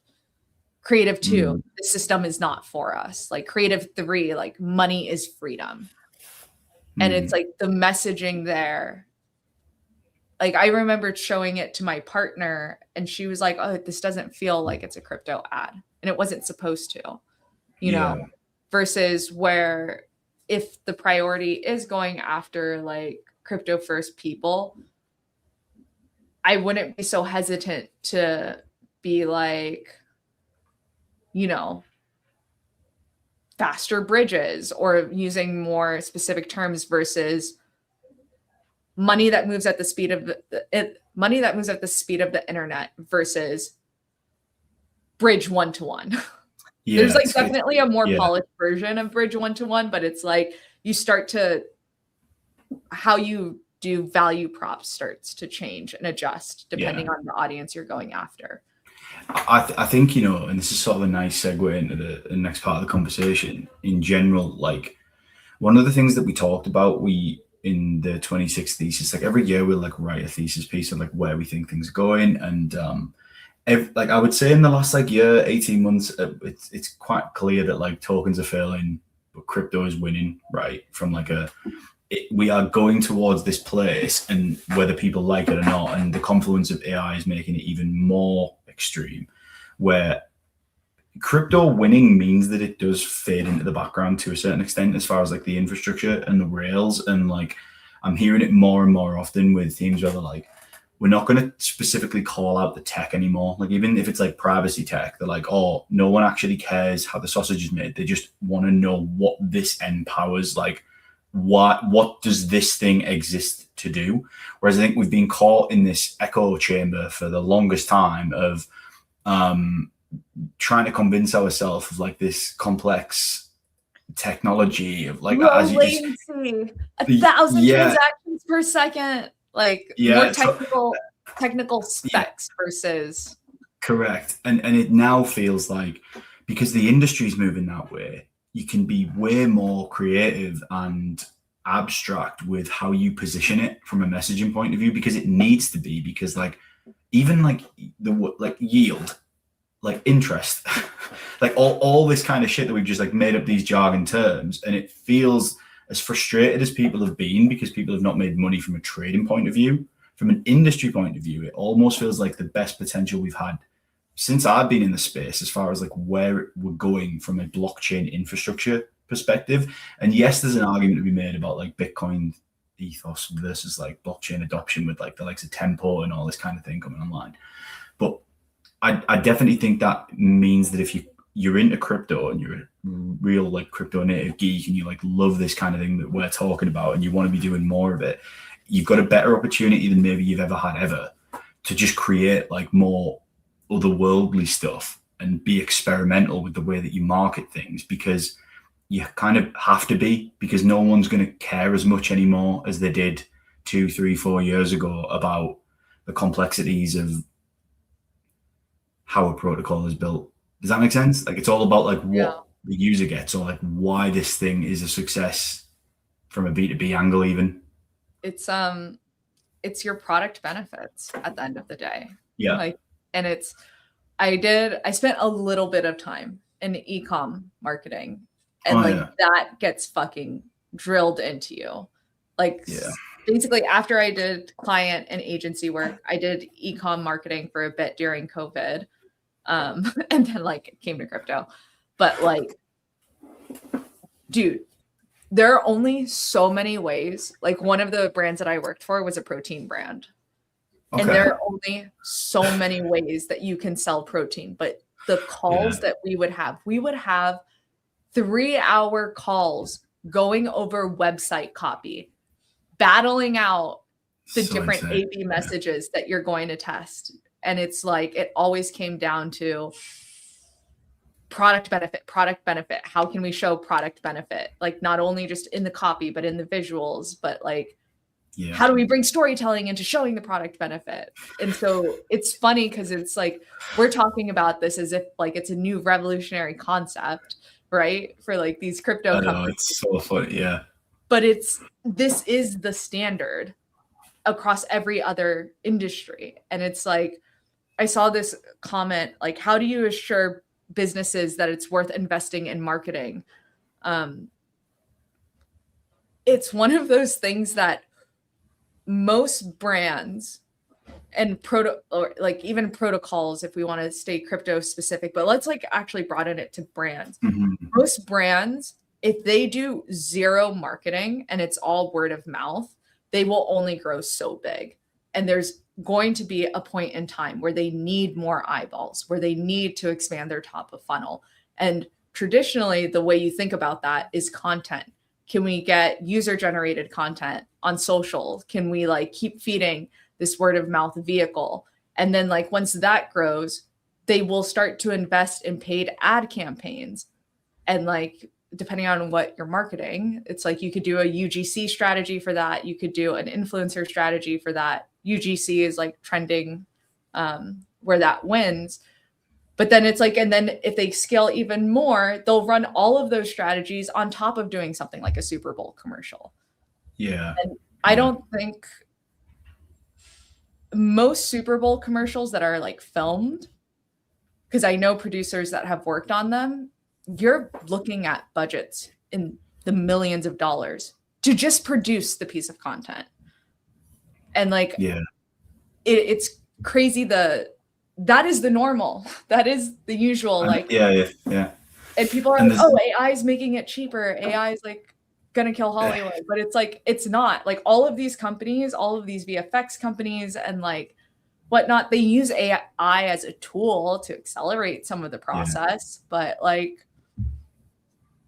Creative 2, the system is not for us. Like creative 3, like money is freedom. And it's like the messaging there. Like I remember showing it to my partner and she was like, oh, this doesn't feel like it's a crypto ad. And it wasn't supposed to, you know, versus where if the priority is going after like crypto first people, I wouldn't be so hesitant to be like, you know, faster bridges or using more specific terms versus money that moves at the speed of money that moves at the speed of the internet versus bridge 1-to-1. There's like definitely a more polished version of bridge 1-to-1, but it's like you start to, how you do value props starts to change and adjust depending on the audience you're going after. I think, you know, and this is sort of a nice segue into the next part of the conversation in general. Like one of the things that we talked about, in the 26 thesis, like every year we'll like write a thesis piece on like where we think things are going. And like I would say in the last like year, 18 months, it's quite clear that like tokens are failing, but crypto is winning, right? From like we are going towards this place, and whether people like it or not, and the confluence of AI is making it even more extreme, where crypto winning means that it does fade into the background to a certain extent as far as like the infrastructure and the rails. And like I'm hearing it more and more often with teams where they're like, we're not going to specifically call out the tech anymore. Like even if it's like privacy tech, they're like, oh, no one actually cares how the sausage is made. They just want to know what this empowers. Like what does this thing exist to do. Whereas I think we've been caught in this echo chamber for the longest time of trying to convince ourselves of like this complex technology of like low as you latency, 1,000 transactions per second, like more technical specs versus correct. And it now feels like, because the industry's moving that way, you can be way more creative and abstract with how you position it from a messaging point of view, because it needs to be, because like even like the like yield, like interest, like all this kind of shit that we've just like made up these jargon terms, and it feels, as frustrated as people have been because people have not made money from a trading point of view, from an industry point of view, it almost feels like the best potential we've had since I've been in the space, as far as like where we're going from a blockchain infrastructure perspective. And yes, there's an argument to be made about like Bitcoin ethos versus like blockchain adoption with like the likes of Tempo and all this kind of thing coming online. But I definitely think that means that if you're into crypto and you're a real like crypto native geek and you like love this kind of thing that we're talking about and you want to be doing more of it, you've got a better opportunity than maybe you've ever had ever to just create like more otherworldly stuff and be experimental with the way that you market things, because you kind of have to be, because no one's going to care as much anymore as they did 2, 3, 4 years ago about the complexities of how a protocol is built. Does that make sense? Like it's all about like what the user gets, or like why this thing is a success from a B2B angle even. It's your product benefits at the end of the day. Yeah. Like, and I spent a little bit of time in e-com marketing, and that gets fucking drilled into you. Like basically after I did client and agency work, I did e-com marketing for a bit during COVID. And then like it came to crypto. But like, dude, there are only so many ways. Like one of the brands that I worked for was a protein brand. Okay. And there are only so many ways that you can sell protein. But the calls that we would have 3-hour calls going over website copy, battling out the different A/B messages that you're going to test. And it's like, it always came down to product benefit. How can we show product benefit? Like not only just in the copy, but in the visuals, but like, how do we bring storytelling into showing the product benefit? And so it's funny because it's like, we're talking about this as if like it's a new revolutionary concept, right? For like these crypto companies. It's so funny, yeah. But this is the standard across every other industry. And it's like, I saw this comment, like, how do you assure businesses that it's worth investing in marketing? It's one of those things that most brands and even protocols, if we want to stay crypto specific, but let's like actually broaden it to brands. Most brands, if they do zero marketing and it's all word of mouth, they will only grow so big. And there's going to be a point in time where they need more eyeballs, where they need to expand their top of funnel. And traditionally, the way you think about that is content. Can we get user generated content on social? Can we like keep feeding this word of mouth vehicle? And then like once that grows, they will start to invest in paid ad campaigns. And like, depending on what you're marketing, it's like you could do a UGC strategy for that. You could do an influencer strategy for that. UGC is like trending where that wins. But then it's like, and then if they scale even more, they'll run all of those strategies on top of doing something like a Super Bowl commercial. Yeah. And I don't think most Super Bowl commercials that are like filmed, because I know producers that have worked on them, you're looking at budgets in the millions of dollars to just produce the piece of content. And like, it's crazy. That is the normal. That is the usual. Like, And people are like, oh, AI is making it cheaper. AI is like going to kill Hollywood. But it's like, it's not. Like all of these companies, all of these VFX companies and like whatnot, they use AI as a tool to accelerate some of the process. But like,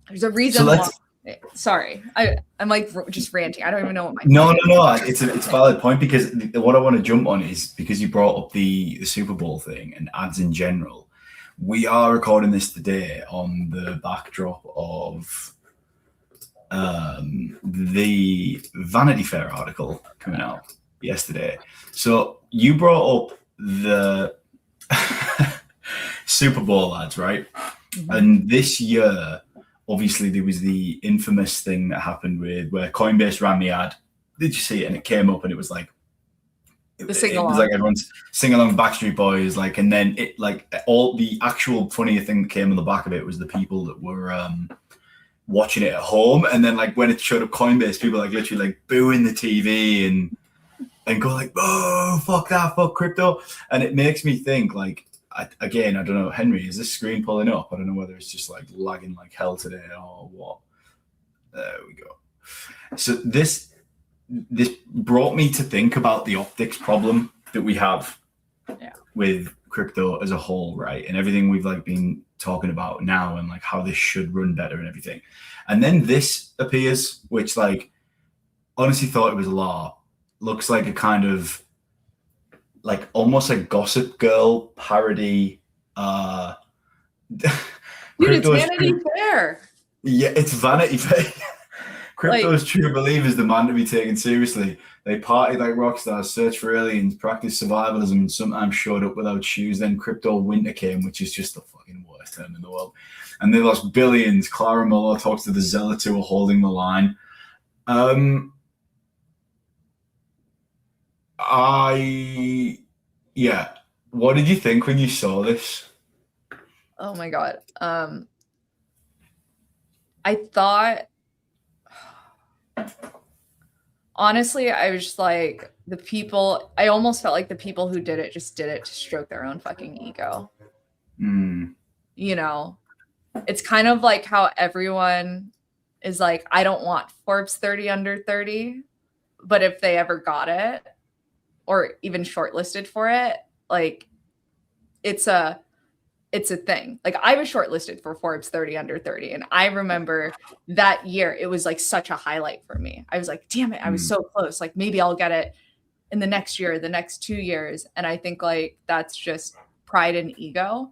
there's a reason why. Sorry, I'm like just ranting. I don't even know what my no. It's a valid point, because what I want to jump on is because you brought up the Super Bowl thing and ads in general. We are recording this today on the backdrop of the Vanity Fair article coming out yesterday. So you brought up the Super Bowl ads, right? Mm-hmm. And this year, obviously, there was the infamous thing that happened with where Coinbase ran the ad. Did you see it? And it came up, and it was like it was like everyone's sing along Backstreet Boys, like, and then it like all the actual funny thing that came on the back of it was the people that were watching it at home, and then like when it showed up Coinbase, people like literally like booing the TV and go like, oh, fuck that, fuck crypto. And it makes me think like, I don't know, Henry, is this screen pulling up? I don't know whether it's just like lagging like hell today or what. There we go. So this brought me to think about the optics problem that we have with crypto as a whole, right? And everything we've like been talking about now, and like how this should run better and everything. And then this appears, which like honestly thought it was a law. Looks like a kind of like almost a Gossip Girl parody. Dude, it's Vanity Fair. Yeah, it's Vanity Fair. Crypto's true believers demand to be taken seriously. They party like rock stars, search for aliens, practice survivalism, and sometimes showed up without shoes. Then crypto winter came, which is just the fucking worst term in the world. And they lost billions. Clara Muller talks to the zealots who are holding the line. What did you think when you saw this? Oh my God. I thought, honestly, I was just like, I almost felt like the people who did it just did it to stroke their own fucking ego. You know, it's kind of like how everyone is like, I don't want Forbes 30 under 30, but if they ever got it or even shortlisted for it, like it's a thing. Like I was shortlisted for Forbes 30 under 30. And I remember that year, it was like such a highlight for me. I was like, damn it, I was so close. Like maybe I'll get it in the next year, the next 2 years. And I think like that's just pride and ego.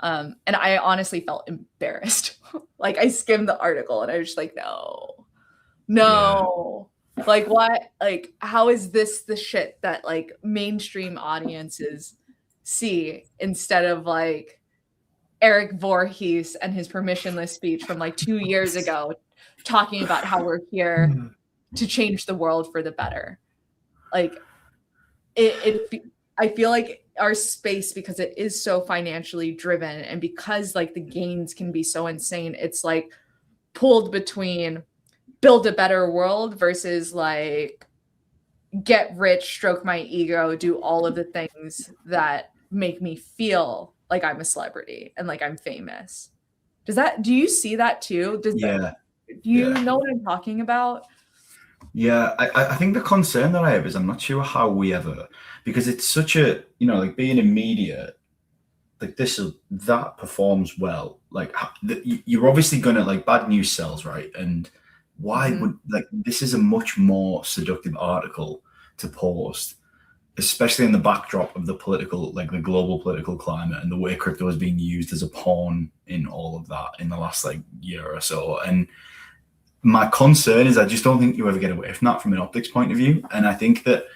And I honestly felt embarrassed. Like I skimmed the article and I was just like, no. Yeah. Like what? Like how is this the shit that like mainstream audiences see instead of like Eric Voorhees and his permissionless speech from like 2 years ago talking about how we're here to change the world for the better. Like I feel like our space, because it is so financially driven and because like the gains can be so insane, it's like pulled between build a better world versus like get rich, stroke my ego, do all of the things that make me feel like I'm a celebrity and like I'm famous. Do you see that too? Do you know what I'm talking about? Yeah, I think the concern that I have is I'm not sure how we ever, because it's such a, you know, like being in media, like that performs well. Like you're obviously gonna like bad news sells, right? And why would like this is a much more seductive article to post, especially in the backdrop of the political, like the global political climate and the way crypto is being used as a pawn in all of that in the last like year or so. And my concern is I just don't think you ever get away from that from an optics point of view. And I think that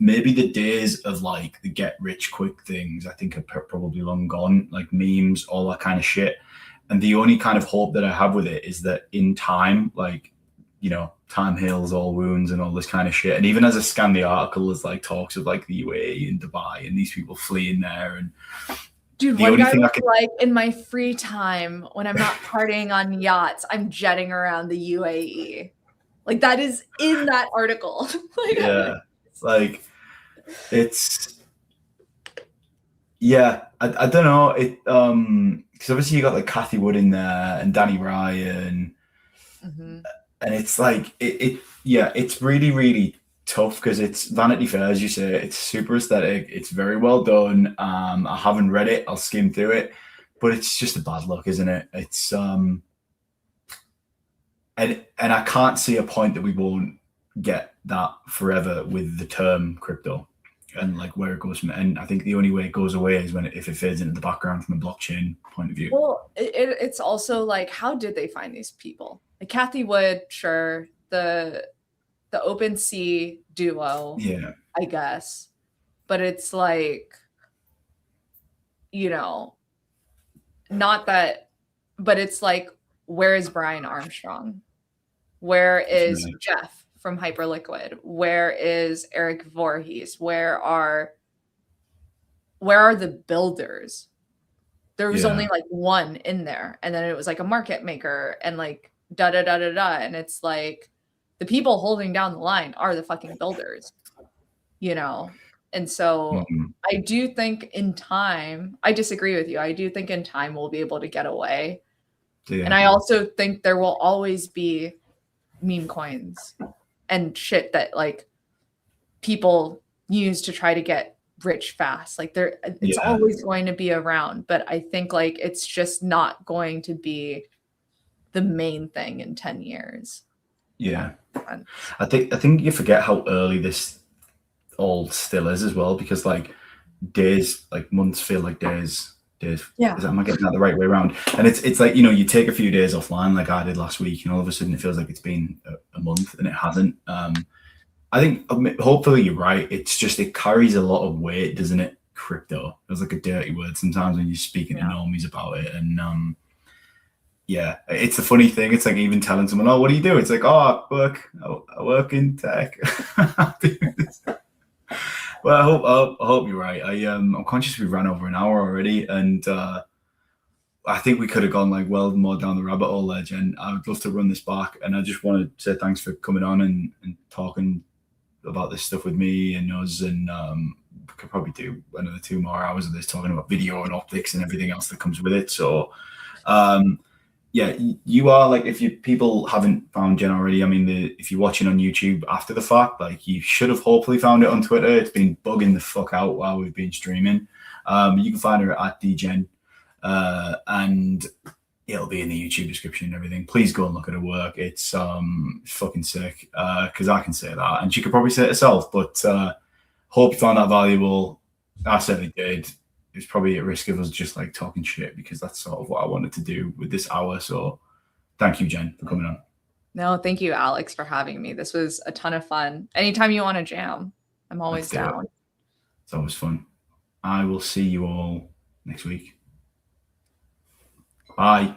maybe the days of like the get rich quick things, I think are probably long gone, like memes, all that kind of shit. And the only kind of hope that I have with it is that in time, like, you know, time heals all wounds and all this kind of shit. And even as I scan the article, there's like talks of like the UAE and Dubai and these people fleeing there. And dude, one guy was like, in my free time, when I'm not partying on yachts, I'm jetting around the UAE. Like that is in that article. Like, yeah, like I don't know. Because obviously you got like Kathy Wood in there and Danny Ryan. And it's like it's really, really tough because it's Vanity Fair, as you say. It's super aesthetic. It's very well done. I haven't read it. I'll skim through it, but it's just a bad look, isn't it? It's and I can't see a point that we won't get that forever with the term crypto and like where it goes from. And I think the only way it goes away is if it fades into the background from a blockchain point of view. Well, it's also like, how did they find these people? Like Kathy Wood, sure, the OpenSea duo, Yeah, I guess, but it's like, you know, not that, but it's like, where is Brian Armstrong? Where is right. Jeff from Hyperliquid? Where is Eric Voorhees? Where are the builders? There was only like one in there, and then it was like a market maker and like da da da da da. And it's like the people holding down the line are the fucking builders, you know? And so I do think in time, I disagree with you. I do think in time we'll be able to get away. Yeah. And I also think there will always be meme coins and shit that like people use to try to get rich fast. Like it's always going to be around, but I think like it's just not going to be the main thing in 10 years. Yeah. I think you forget how early this all still is as well, because like days, like months feel like days. Yeah. Am I getting that the right way around? And it's like, you take a few days offline like I did last week, and all of a sudden it feels like it's been a month, and it hasn't. I think hopefully you're right. It's just, it carries a lot of weight, doesn't it? Crypto. It's like a dirty word sometimes when you're speaking to normies about it. And it's a funny thing. It's like even telling someone, "Oh, what do you do?" It's like, "Oh, I work in tech." Well, I hope you're right. I'm conscious we ran over an hour already, and I think we could have gone like well more down the rabbit hole there, Jen. I would love to run this back, and I just want to say thanks for coming on and talking about this stuff with me and us, and we could probably do another 2 more hours of this, talking about video and optics and everything else that comes with it. So you are like, if people haven't found Jen already, I mean, if you're watching on YouTube after the fact, like you should have hopefully found it on Twitter. It's been bugging the fuck out while we've been streaming. You can find her at DJen, and it'll be in the YouTube description and everything. Please go and look at her work. It's fucking sick, because I can say that, and she could probably say it herself, but hope you found that valuable. I certainly did. It's probably at risk of us just like talking shit, because that's sort of what I wanted to do with this hour. So thank you, Jen, for coming on. No, thank you, Alex, for having me. This was a ton of fun. Anytime you want to jam, I'm always down. It's always fun. I will see you all next week. Bye.